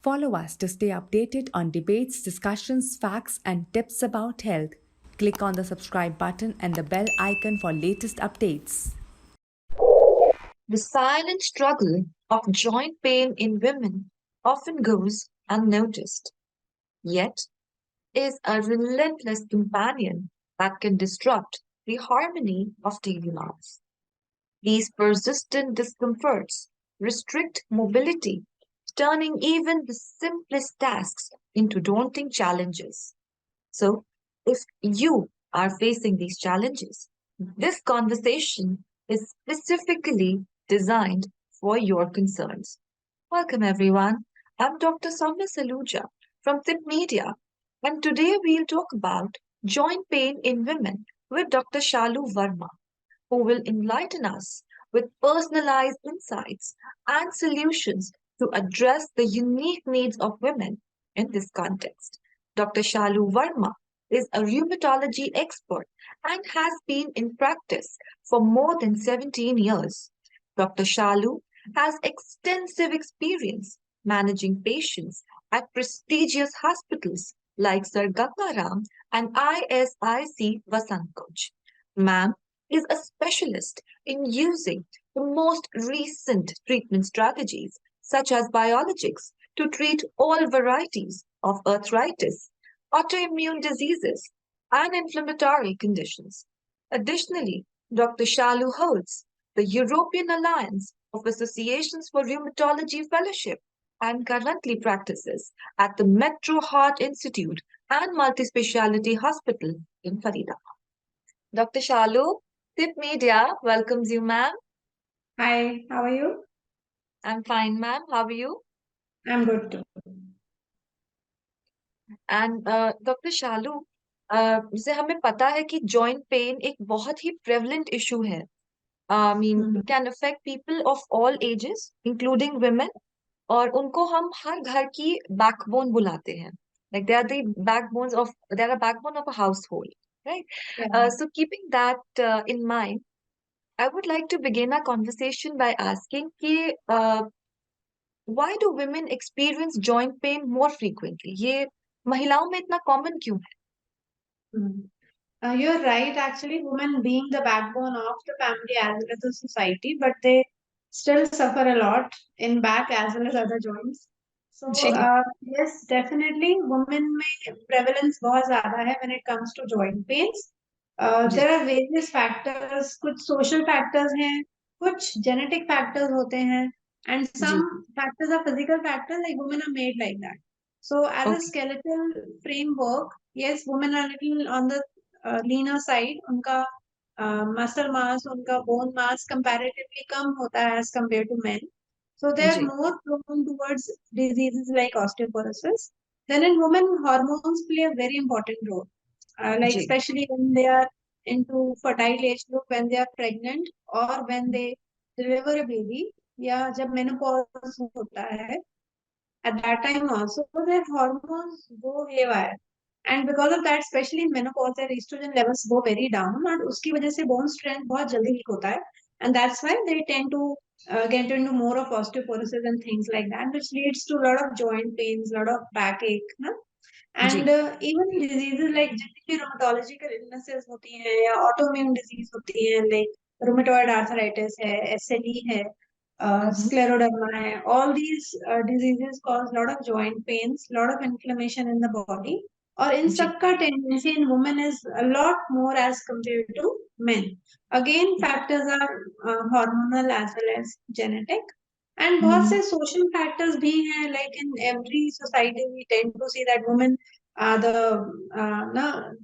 Follow us to stay updated on debates, discussions, facts, and tips about health. Click on the subscribe button and the bell icon for latest updates. The silent struggle of joint pain in women often goes unnoticed, yet is a relentless companion that can disrupt the harmony of daily life. These persistent discomforts restrict mobility, turning even the simplest tasks into daunting challenges. So, if you are facing these challenges, this conversation is specifically designed for your concerns. Welcome, everyone. I'm Dr. Soumya Saluja from Tip Media, and today we'll talk about joint pain in women with Dr. Shalu Verma, who will enlighten us with personalized insights and solutions to address the unique needs of women in this context. Dr. Shalu Verma is a rheumatology expert and has been in practice for more than 17 years. Dr. Shalu has extensive experience managing patients at prestigious hospitals like Sir Gangaram and ISIC Vasankoj. Ma'am is a specialist in using the most recent treatment strategies, such as biologics, to treat all varieties of arthritis, autoimmune diseases, and inflammatory conditions. Additionally, Dr. Shalu holds the European Alliance of Associations for Rheumatology Fellowship and currently practices at the Metro Heart Institute and Multispeciality Hospital in Faridabad. Dr. Shalu, Tip Media welcomes you, ma'am. Hi, how are you? I'm fine, ma'am. How are you? I'm good too. And doctor Shalu जैसे हमें पता है कि joint pain एक बहुत ही prevalent issue है I mean hmm, it can affect people of all ages including women और उनको हम हर घर की बैकबोन बुलाते हैं like they are the backbones of they are backbone of a household yeah. Right so keeping that in mind I would like to begin our conversation by asking कि why do women experience joint pain more frequently? ये महिलाओं में इतना common क्यों है? Mm. You're right, actually, women being the backbone of the family as well as the society, but they still suffer a lot in back as well as other joints. So, जी yes, definitely, women में prevalence बहुत ज़्यादा है when it comes to joint pains. Ji There are various factors, कुछ social factors हैं, कुछ genetic factors होते हैं, and जी some factors are physical factors, like women are made like that. So, as a okay skeletal framework, yes, women are little on the leaner side. उनका muscle mass, उनका bone mass comparatively कम होता है as compared to men. So they are ji more prone towards diseases like osteoporosis. Then in women, hormones play a very important role. Like ji especially when they are into fertile age group, when they are pregnant or when they deliver a baby, या जब menopause होता है, at that time also their hormones go haywire. And because of that, especially in menopause, their estrogen levels go very down and उसकी वजह से bone strength बहुत जल्दी weak होता है. And that's why they tend to get into more of osteoporosis and things like that, which leads to a lot of joint pains, a lot of backache. Na? Ji And even diseases like जितनी भी rheumatological illnesses होती हैं या autoimmune disease होती हैं, like rheumatoid arthritis है, SLE है, हम्म scleroderma hai, all these diseases cause a lot of joint pains, lot of inflammation in the body. और इन जी सब का tendency in women is a lot more as compared to men. Again, factors are hormonal as well as genetic. And बहुत हम्म से social factors भी हैं, like in every society we tend to see that women are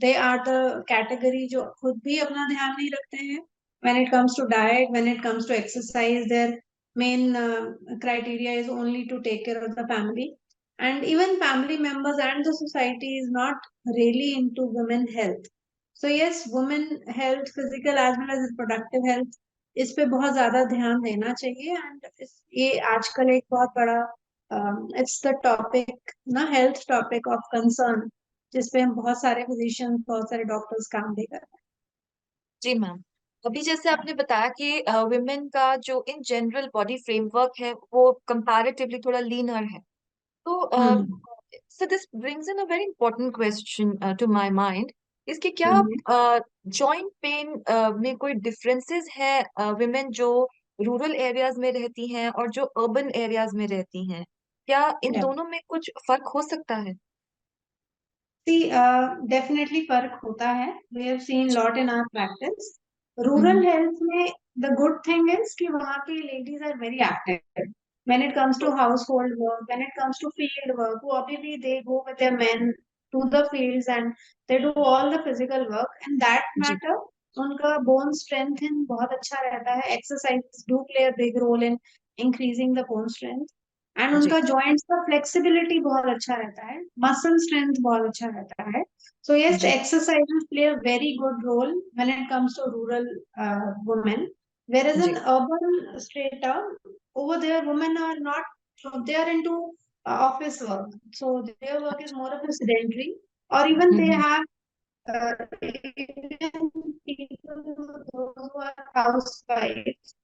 they are the category जो खुद भी अपना ध्यान नहीं रखते हैं. When it comes to diet, when it comes to exercise, their main criteria is only to take care of the family. And even family members and the society is not really into women health. So yes, women health, physical as well as reproductive health, इस पे बहुत ज्यादा ध्यान देना चाहिए. And ये आजकल एक बहुत बड़ा it's the topic ना, health topic of concern, जिसपे हम बहुत सारे physicians, बहुत सारे doctors काम भी कर रहे जी मैम अभी जैसे आपने बताया कि women का जो इन जनरल बॉडी फ्रेमवर्क है वो कंपैरेटिवली थोड़ा लीनर है तो हम्म so this brings in a very important question to my mind. इसके क्या हम्म जॉइंट पेन में कोई डिफरेंसेस है विमेन जो रूरल एरियाज में रहती हैं और जो अर्बन एरियाज में रहती हैं? क्या इन yeah. दोनों में कुछ फर्क हो सकता है? See, definitely फर्क होता है. We have seen lot in our practice. Rural hmm. health में the good thing is कि वहाँ की ladies are very active. When it comes to household work, when it comes to field work, वो अभी भी they go with their men to the fields and they do all the physical work. And that ji matter, उनका bone strength बहुत अच्छा रहता है. Exercises do play a big role in increasing the bone strength. And जी उनका joints का flexibility बहुत अच्छा रहता है, मसल स्ट्रेंथ बहुत अच्छा रहता है. सो यस, जी। Exercises play a very good role when it comes to rural women. Whereas in जी urban strata, over there women are not, they are into office work, so their work is more of a sedentary, or even they hmm. have even people who are housewives,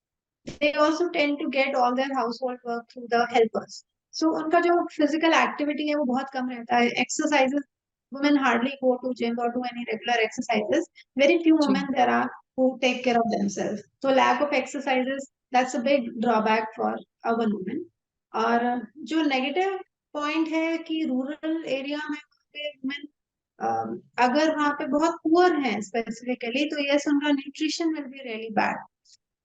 they also tend to get all their household work through the helpers. So उनका जो physical activity है वो बहुत कम रहता है. Exercises, women hardly go to gym or do any regular exercises. Very few ji women there are who take care of themselves. So lack of exercises, that's a big drawback for urban women. और जो negative point है कि rural area में पे women अगर वहाँ पे बहुत poor हैं specifically, तो yes, उनका nutrition will be really bad.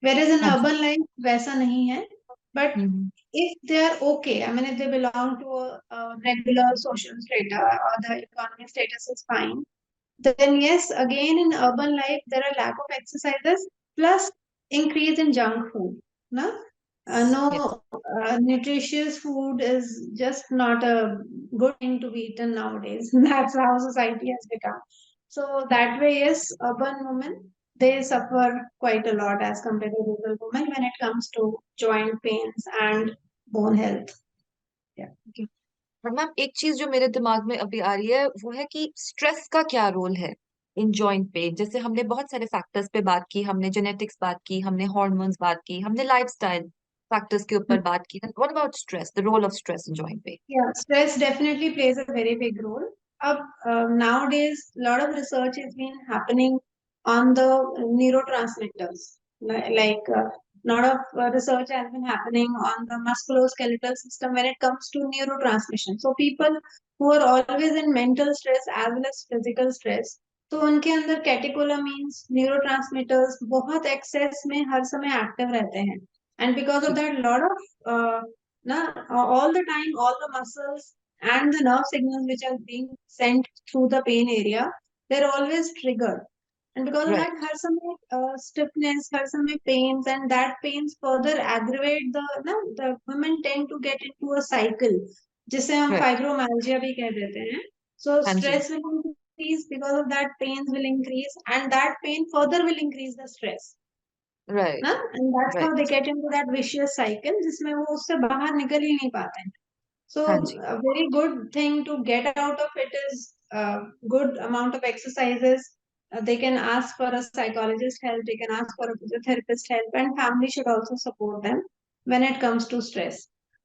Whereas in हाँ जी। urban life वैसा नहीं है. But hmm. if they are okay, I mean, if they belong to a regular social strata or the economic status is fine, then yes, again in urban life there are lack of exercises plus increase in junk food. No, Yes. no nutritious food is just not a good thing to be eaten nowadays. That's how society has become. So that way, yes, urban women, they suffer quite a lot as compared to rural women when it comes to joint pains and bone health. Yeah. Okay. और ma'am एक चीज जो मेरे दिमाग में अभी आ रही है वो है कि स्ट्रेस का क्या रोल है इन जॉइंट पेन? जैसे हमने बहुत सारे फैक्टर्स पे बात की, हमने जेनेटिक्स बात की, हमने हॉर्मोन्स बात की, हमने लाइफस्टाइल फैक्टर्स के ऊपर बात की. What about stress, the role of stress in joint pain? Yeah, stress definitely plays a very big role. Nowadays, a lot of research has been happening on the neurotransmitters. Like lot of research has been happening on the musculoskeletal system when it comes to neurotransmission. So people who are always in mental stress as well as physical stress, तो उनके अंदर catecholamines neurotransmitters बहुत access में हर समय active रहते हैं. And because of जी that lot of all the time, all the muscles and the nerve signals which are being sent through the pain area, they're always triggered. And because of that, right हर समय stiffness, हर समय pains, and that pains further aggravate the women tend to get into a cycle, जिसे हम right. fibromyalgia भी कह देते हैं. So हाँ जी. stress will increase, because of that pains will increase, and that pain further will increase the stress. Right. ना, and that's how they right. get into that vicious cycle जिसमें वो उससे बाहर निकल ही नहीं पाते हैं. So हाँ जी. a very good thing to get out of it is good amount of exercises. They can ask for a psychologist help, they can ask for a physiotherapist help, and family should also support them when it comes to stress.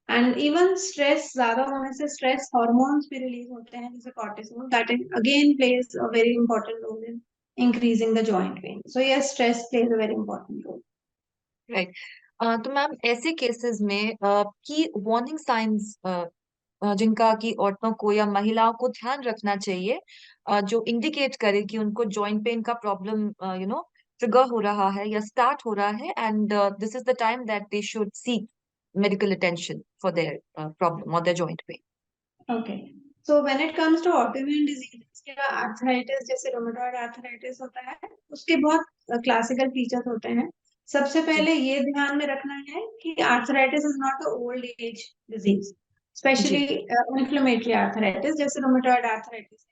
And even stress ज्यादा होने से stress hormones भी release होते हैं जैसे cortisol, that again plays a very important role in increasing the joint pain. So yes, stress plays a very important role. Right. तो ma'am ऐसे cases में की वार्निंग साइंस जिनका कि औरतों को या महिलाओं को ध्यान रखना चाहिए, जो इंडिकेट करे कि उनको जॉइंट पेन का प्रॉब्लम ट्रिगर हो रहा है या स्टार्ट हो रहा है, and this is the time that they should seek medical attention for their problem और their joint pain. Okay. So when it comes to autoimmune diseases या आर्थराइटिस, जैसे रोमेटॉइड आर्थराइटिस होता है, उसके बहुत क्लासिकल फीचर्स होते हैं. सबसे जी पहले ये ध्यान में रखना है कि arthritis is not a old age disease, जी. स्पेशली इन्फ्लेमेटरी आर्थराइटिस जैसे रोमेटॉइड आर्थराइटिस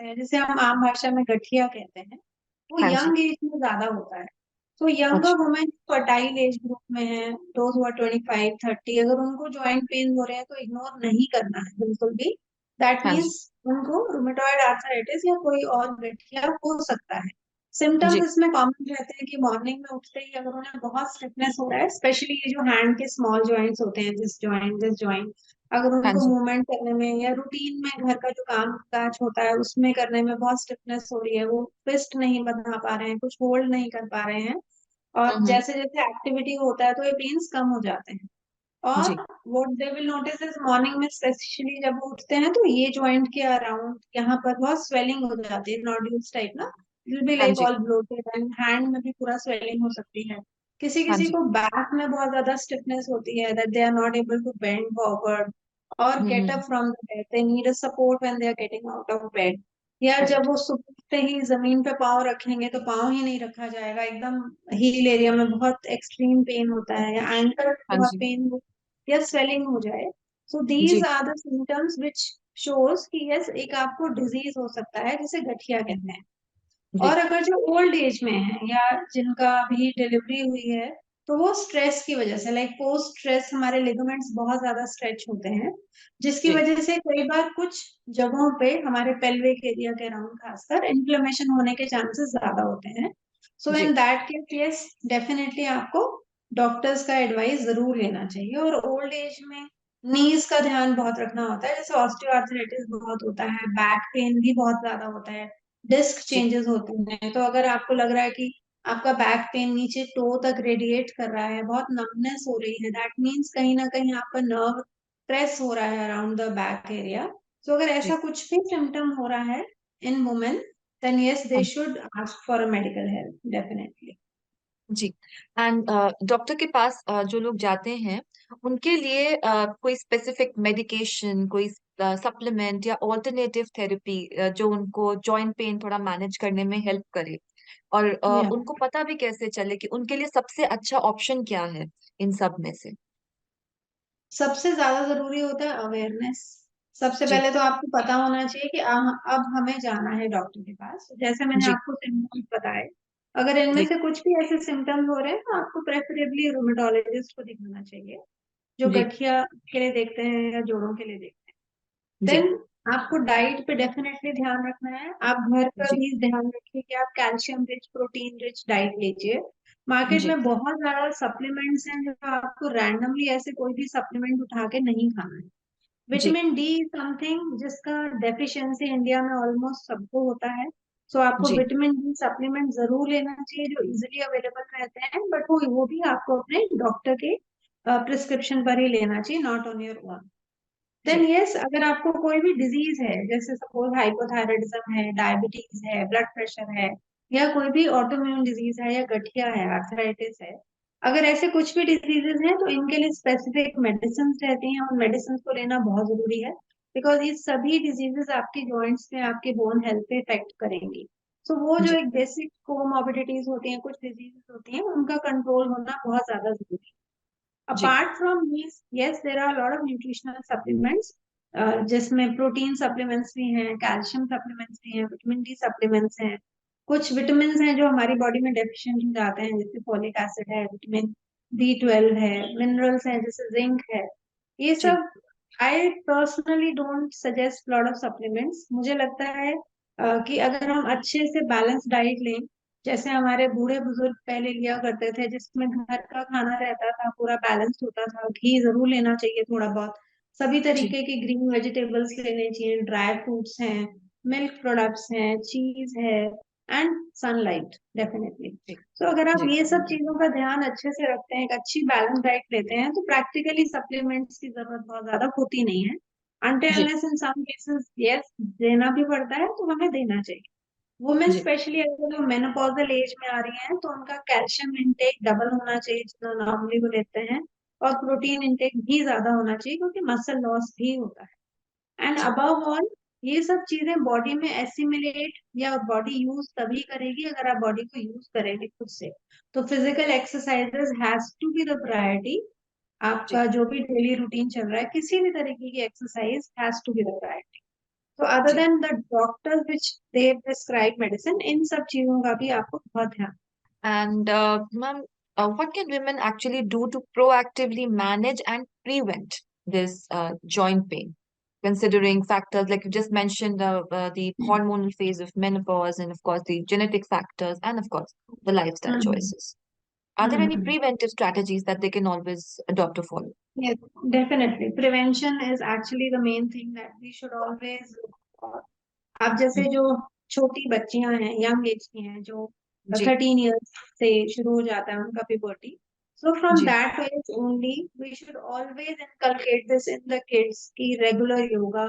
है, जिसे हम आम भाषा में गठिया कहते हैं. वो हाँ जी. यंग एज में ज्यादा होता है. तो यंगर अच्छा. वुमेन फर्टाइल एज ग्रुप में है, दोज हु आर 25-30, अगर उनको जॉइंट पेन हो रहे हैं तो इग्नोर नहीं करना है बिल्कुल भी. दैट हाँ जी. मीन्स उनको रूमेटॉइड आर्थराइटिस या कोई और गठिया हो सकता है. सिम्टम्स जी। इसमें कॉमन रहते हैं कि मॉर्निंग में उठते ही अगर उन्हें बहुत स्टिफनेस हो रहा है, स्पेशली ये जो हैंड के स्मॉल जॉइंट्स होते हैं, दिस जॉइंट, अगर हाँ उनको जी। मूवमेंट करने में या रूटीन में घर का जो काम काज होता है उसमें करने में बहुत स्टिफनेस हो रही है, वो फिस्ट नहीं बना पा रहे हैं, कुछ होल्ड नहीं कर पा रहे हैं, और हम्म। जैसे जैसे एक्टिविटी होता है तो ये पेन्स कम हो जाते हैं। और जी। What they will notice is morning में स्पेशली जब वो उठते हैं तो ये जॉइंट के अराउंड यहाँ पर बहुत स्वेलिंग हो जाती है, नोड्यूल्स टाइप ना, विल बी हाँ लाइक जी। ऑल ब्लोटेड, एंड हैंड में भी पूरा स्वेलिंग हो सकती है। किसी हाँ किसी जी। को बैक में बहुत ज्यादा स्टिफनेस होती है, that they are not able to bend forward और get hmm. Up from the bed, they need a support when they are getting out of bed. या जब राइट। वो सुबह उठते ही जमीन पे पाँव रखेंगे तो पाँव ही नहीं रखा जाएगा, एकदम हील एरिया में बहुत एक्सट्रीम पेन होता है, या एंकल में हाँ बहुत जी। पेन हो या स्वेलिंग हो जाए। सो दीज जी। Are the symptoms which shows कि यस एक आपको डिजीज हो सकता है जिसे गठिया कहते हैं। जी। और अगर जो ओल्ड एज में है या जिनका अभी डिलीवरी हुई है, तो वो स्ट्रेस की वजह से, लाइक पोस्ट स्ट्रेस हमारे लिगामेंट्स बहुत ज्यादा स्ट्रेच होते हैं, जिसकी जी। वजह से कई बार कुछ जगहों पे हमारे पेल्विक एरिया के अराउंड खासकर इन्फ्लेमेशन होने के चांसेस ज्यादा होते हैं। सो इन जी। दैट केस यस, डेफिनेटली आपको डॉक्टर्स का एडवाइस जरूर लेना चाहिए। और ओल्ड एज में नीज का ध्यान बहुत रखना होता है, जैसे ऑस्टियोआर्थराइटिस बहुत होता है, बैक पेन भी बहुत ज्यादा होता है, डिस्क जी। चेंजेस होते हैं। तो अगर आपको लग रहा है कि आपका बैक पेन नीचे टो तक रेडिएट कर रहा है, बहुत नमनेस हो रही है, दैट मीन्स कहीं ना कहीं आपका नर्व प्रेस हो रहा है around the back area. So अगर जी। ऐसा कुछ भी सिम्टम हो रहा है in women, then yes they हाँ should ask for a medical help definitely. जी। एंड डॉक्टर के पास जो लोग जाते हैं उनके लिए कोई स्पेसिफिक मेडिकेशन, कोई सप्लीमेंट या ऑल्टरनेटिव थेरेपी जो उनको जॉइंट पेन थोड़ा मैनेज करने में हेल्प करे, और या उनको पता भी कैसे चले कि उनके लिए सबसे अच्छा ऑप्शन क्या है इन सब में से? सबसे ज्यादा जरूरी होता है अवेयरनेस। सबसे जी। पहले तो आपको पता होना चाहिए कि अब हमें जाना है डॉक्टर के पास, जैसे मैंने जी। आपको सिम्टम्स बताए। अगर इनमें जी। से कुछ भी ऐसे सिम्टम्स हो रहे हैं तो आपको प्रेफरेबली रूमेटोलॉजिस्ट को दिखाना चाहिए, जो जी। गठिया के लिए देखते हैं या जोड़ों के लिए देखते हैं। जी। देन आपको डाइट पे डेफिनेटली ध्यान रखना है। आप घर का जी। भी ध्यान रखिए कि आप calcium rich, protein rich diet लीजिए। मार्केट जी। में बहुत ज्यादा सप्लीमेंट्स हैं जो आपको रैंडमली ऐसे कोई भी सप्लीमेंट उठा के नहीं खाना है। जी। विटामिन डी समथिंग जिसका डेफिशिएंसी इंडिया में ऑलमोस्ट सबको होता है। सो आपको जी। विटामिन डी सप्लीमेंट जरूर लेना चाहिए जो इजीली अवेलेबल रहते हैं, बट वो भी आपको अपने डॉक्टर के प्रिस्क्रिप्शन पर ही लेना चाहिए, not on your own. Then जी। यस, अगर आपको कोई भी डिजीज है, जैसे सपोज हाइपोथायराइडिज्म है, डायबिटीज है, ब्लड प्रेशर है, या कोई भी ऑटोइम्यून डिजीज है, या गठिया है, आर्थराइटिस है, अगर ऐसे कुछ भी डिजीजेस हैं तो इनके लिए स्पेसिफिक मेडिसिन रहती हैं, और मेडिसिन को लेना बहुत जरूरी है, बिकॉज ये सभी डिजीजेस आपके जॉइंट्स में, आपके बोन हेल्थ पे इफेक्ट करेंगी। सो वो जो जी। एक बेसिक कोमोर्बिडिटीज होती हैं, कुछ डिजीजेस होती हैं, उनका कंट्रोल होना बहुत ज्यादा जरूरी है। जी। Apart from these, yes, there are a lot of nutritional supplements, जिसमें प्रोटीन सप्लीमेंट्स भी हैं, कैल्शियम सप्लीमेंट्स भी हैं, विटामिन डी सप्लीमेंट्स हैं। कुछ विटामिन हैं जो हमारी बॉडी में डेफिशिएंट हो जाते हैं, जैसे फोलिक एसिड है, विटामिन B12 है, मिनरल्स हैं जैसे जिंक है, ये जी। सब। I personally don't suggest lot of supplements. मुझे लगता है कि अगर हम अच्छे से बैलेंस डाइट लें, जैसे हमारे बूढ़े बुजुर्ग पहले लिया करते थे, जिसमें घर का खाना रहता था, पूरा बैलेंस्ड होता था, घी जरूर लेना चाहिए थोड़ा बहुत, सभी जी। तरीके की ग्रीन वेजिटेबल्स लेने चाहिए, ड्राई फ्रूट्स हैं, मिल्क प्रोडक्ट्स हैं, चीज है, एंड सनलाइट डेफिनेटली। जी। तो अगर आप जी। ये सब चीजों का ध्यान अच्छे से रखते हैं, एक अच्छी बैलेंस डाइट लेते हैं, तो प्रैक्टिकली सप्लीमेंट्स की जरूरत बहुत ज्यादा होती नहीं है। अनटिल जी। अनलेस इन सम केसेस यस देना भी पड़ता है, तो हमें देना चाहिए। वुमेन जी। स्पेशली अगर वो मेनोपॉजल एज में आ रही हैं तो उनका कैल्शियम इंटेक डबल होना चाहिए जितना नॉर्मली वो लेते हैं, और प्रोटीन इंटेक भी ज्यादा होना चाहिए क्योंकि मसल लॉस भी होता है। And ji. अबव ऑल, ये सब चीजें बॉडी में एसिमिलेट या बॉडी यूज तभी करेगी अगर आप बॉडी को यूज करेंगे खुद से। तो physical exercises has to be the priority. जी। आपका जो भी डेली रूटीन चल रहा है, किसी भी तरीके की exercise has to be the priority. तो अदर जी। Then the doctors which they prescribe medicine, इन सब चीजों का भी आपको बहुत ध्यान। And ma'am, what can women actually do to proactively manage and prevent this joint pain? considering factors like you just mentioned, the hormonal phase of menopause, and of course the genetic factors, and of course the lifestyle Hmm. choices. Are there any Hmm. preventive strategies that they can always adopt or follow? Yes, definitely. Prevention is actually the main thing that we should always look for. अब जैसे हम्म, जो छोटी बच्चियां हैं, young age की हैं, जो जी 13 years से शुरू हो जाता है उनका puberty. So from ji that age only, we should always inculcate this in the kids कि regular yoga,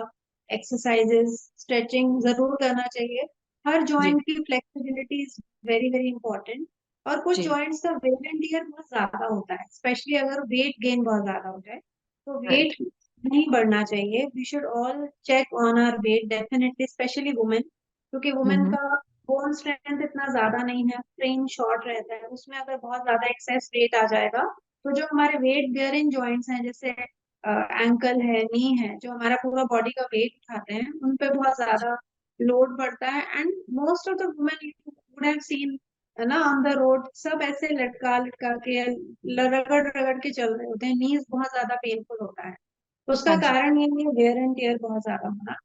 exercises, stretching जरूर करना चाहिए. हर जी joint की flexibility is very very important. और कुछ जी जॉइंट्स का वेट एंड टियर बहुत ज्यादा होता है, स्पेशली अगर वेट गेन बहुत ज्यादा हो जाए तो राइट वेट नहीं बढ़ना चाहिए. We should all check on our weight definitely, specially women, क्योंकि वुमेन हम्म का बोन स्ट्रेंथ इतना ज्यादा नहीं है, फ्रेम शॉर्ट रहता है, उसमें अगर बहुत ज्यादा एक्सेस वेट आ जाएगा तो जो हमारे वेट बेयरिंग जॉइंट्स हैं, जैसे एंकल है, नी है, जो हमारा पूरा बॉडी का वेट उठाते हैं, उन पे बहुत ज्यादा लोड पड़ता है. And most of the women you would have seen है ना ऑन द रोड, सब ऐसे लटका लटका के रगड़ रगड़ के चल रहे होते हैं, नीज बहुत ज्यादा पेनफुल होता है. उसका हाँ जी कारण ये है वेयर एंड टेयर बहुत ज्यादा होना.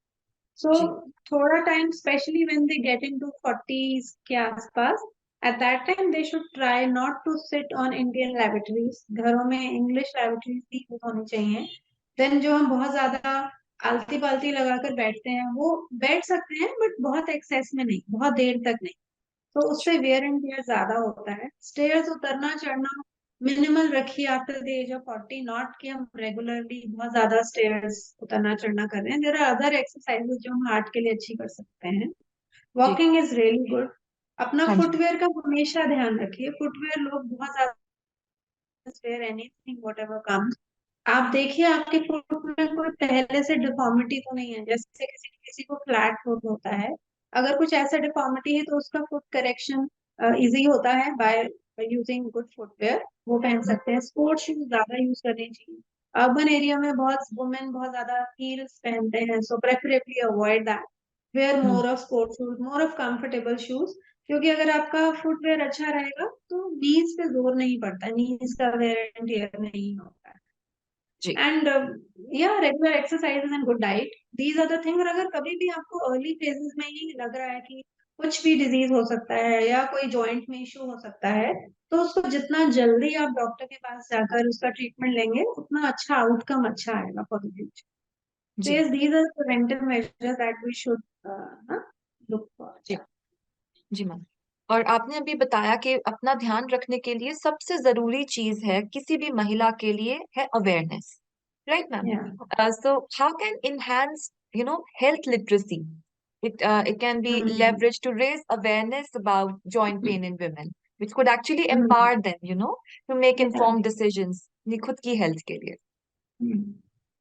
सो जी थोड़ा time, specially when they get into 40s के आसपास, at that time they should try not to sit on Indian laboratories. घरों में इंग्लिश लैबोरेटरीज ही यूज होनी चाहिए. देन जो हम बहुत ज्यादा आलती पालती लगाकर बैठते हैं वो बैठ सकते हैं, बट बहुत एक्सेस में नहीं, बहुत देर तक नहीं. तो उससे वेयर एंड टेयर ज्यादा होता है. स्टेयर्स उतरना चढ़ना मिनिमल रखिए after the age of 40, not कि हम रेगुलरली बहुत ज्यादा स्टेयर्स उतरना चढ़ना कर रहे हैं. देयर आर अदर एक्सरसाइजेस जो हम हार्ट के लिए अच्छी कर सकते हैं. जी वॉकिंग इज रियली गुड. अपना हाँ जी फुटवेयर का हमेशा ध्यान रखिए. फुटवेयर लोग बहुत ज्यादा wear anything what ever comes. आप देखिए आपके फुट में कोई पहले से डिफॉर्मिटी तो नहीं है, जैसे किसी किसी को फ्लैट फुट होता है. अगर कुछ ऐसा डिफॉर्मिटी है तो उसका फुट करेक्शन इजी होता है बाय यूजिंग गुड फुटवेयर. वो पहन सकते हैं. स्पोर्ट्स शूज ज्यादा यूज करने चाहिए. अर्बन एरिया में बहुत वुमेन बहुत ज्यादा हील्स पहनते हैं, so preferably avoid that. Wear hmm more of sports shoes, more of comfortable shoes. क्योंकि अगर आपका फुटवेयर अच्छा रहेगा तो नीज पे जोर नहीं पड़ता, नीज का वेयर एंड टेयर नहीं होता है. जी एंड या regular exercises and good diet, these are the thing. और अगर कभी भी आपको अर्ली फेजेस में ही लग रहा है कि कुछ भी डिजीज हो सकता है या कोई जॉइंट में इश्यू हो सकता है, तो उसको जितना जल्दी आप डॉक्टर के पास जाकर उसका ट्रीटमेंट लेंगे उतना अच्छा आउटकम अच्छा आएगा फॉर द फ्यूचर. So जी yes, these are the preventive measures that we should look for. जी Yeah. जी मैम। और आपने अभी बताया कि अपना ध्यान रखने के लिए सबसे जरूरी चीज है किसी भी महिला के लिए है awareness, right ma'am? Yeah. So how can enhance health literacy? It can be Mm-hmm. leveraged to raise awareness about joint pain in women, which could actually Mm-hmm. empower them, to make Yeah. informed decisions अपनी खुद की health के लिए। Hmm.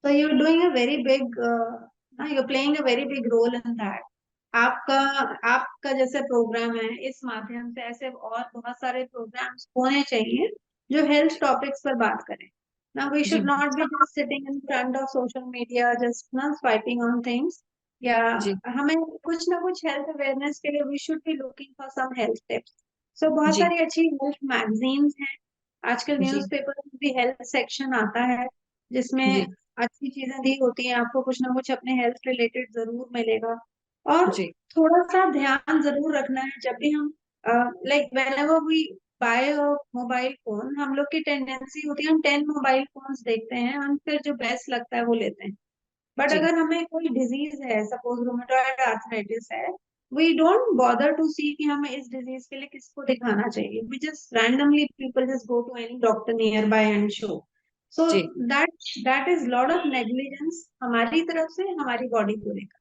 So you're doing a very big, you're playing a very big role in that. आपका आपका जैसे programme है, इस माध्यम से ऐसे और बहुत सारे प्रोग्राम्स होने चाहिए जो हेल्थ टॉपिक्स पर बात करें. Now we ji should not be just sitting in front of social media just ना swiping on things. या जी हमें कुछ ना कुछ हेल्थ अवेयरनेस के लिए we should be looking for some health tips. So बहुत जी सारी अच्छी हेल्थ मैगजीन्स हैं. आजकल जी न्यूज़पेपर में भी हेल्थ सेक्शन आता है जिसमें जी अच्छी चीजें दी होती हैं. आपको कुछ ना कुछ अपने हेल्थ रिलेटेड जरूर मिलेगा. और जी थोड़ा सा ध्यान जरूर रखना है जब भी हम like whenever we buy a mobile phone, हम लोग की टेंडेंसी होती है हम 10 मोबाइल फोन्स देखते हैं, हम फिर जो बेस्ट लगता है वो लेते हैं. बट जी अगर हमें कोई डिजीज है, सपोज रूमेटॉइड आर्थराइटिस है, we don't bother to see कि हमें इस डिजीज के लिए किसको दिखाना चाहिए. We just randomly people just go to any doctor nearby and show. So जी that is lot of negligence हमारी तरफ से हमारी बॉडी को लेकर.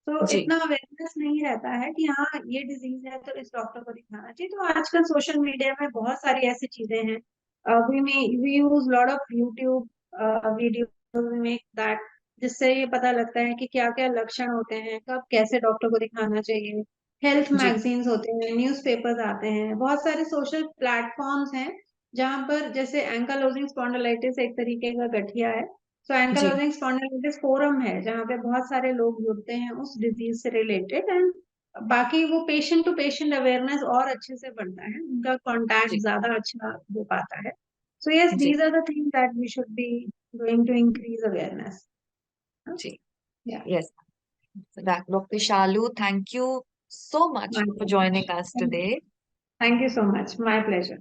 तो जी इतना अवेयरनेस नहीं रहता है कि हाँ ये डिजीज है तो इस डॉक्टर को दिखाना चाहिए. तो आजकल सोशल मीडिया में बहुत सारी ऐसी चीजें हैं. We use lot of YouTube video make that, जिससे ये पता लगता है कि क्या क्या लक्षण होते हैं, कब कैसे डॉक्टर को दिखाना चाहिए. हेल्थ जी मैगजीन्स होते हैं, न्यूज़पेपर्स आते हैं, बहुत सारे सोशल प्लेटफॉर्म्स हैं जहाँ पर, जैसे एंकालोजिंग स्पॉन्डिलाइटिस एक तरीके का गठिया है. सो जी एंकालोजिंग स्पॉन्डिलाइटिस फोरम है जहाँ पे बहुत सारे लोग जुड़ते हैं उस डिजीज से रिलेटेड. एंड बाकी वो पेशेंट टू पेशेंट अवेयरनेस और अच्छे से बढ़ता है, उनका कांटेक्ट जी ज्यादा अच्छा हो पाता है. सो यस, जी these are the things that we should be going to increase awareness. जी Yeah. Yes. So that, Dr. Shalu, thank you so much My for pleasure. joining us today. Thank you so much. My pleasure.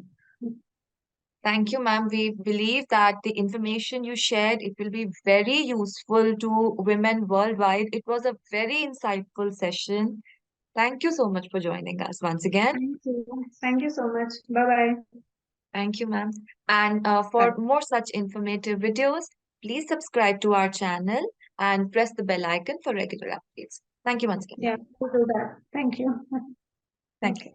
Thank you, ma'am. We believe that the information you shared, it will be very useful to women worldwide. It was a very insightful session. Thank you so much for joining us once again. Thank you. Thank you so much. Bye-bye. Thank you, ma'am. And for more such informative videos, please subscribe to our channel and press the bell icon for regular updates. Thank you once again. Yeah, we'll do that. Thank you. Thank you.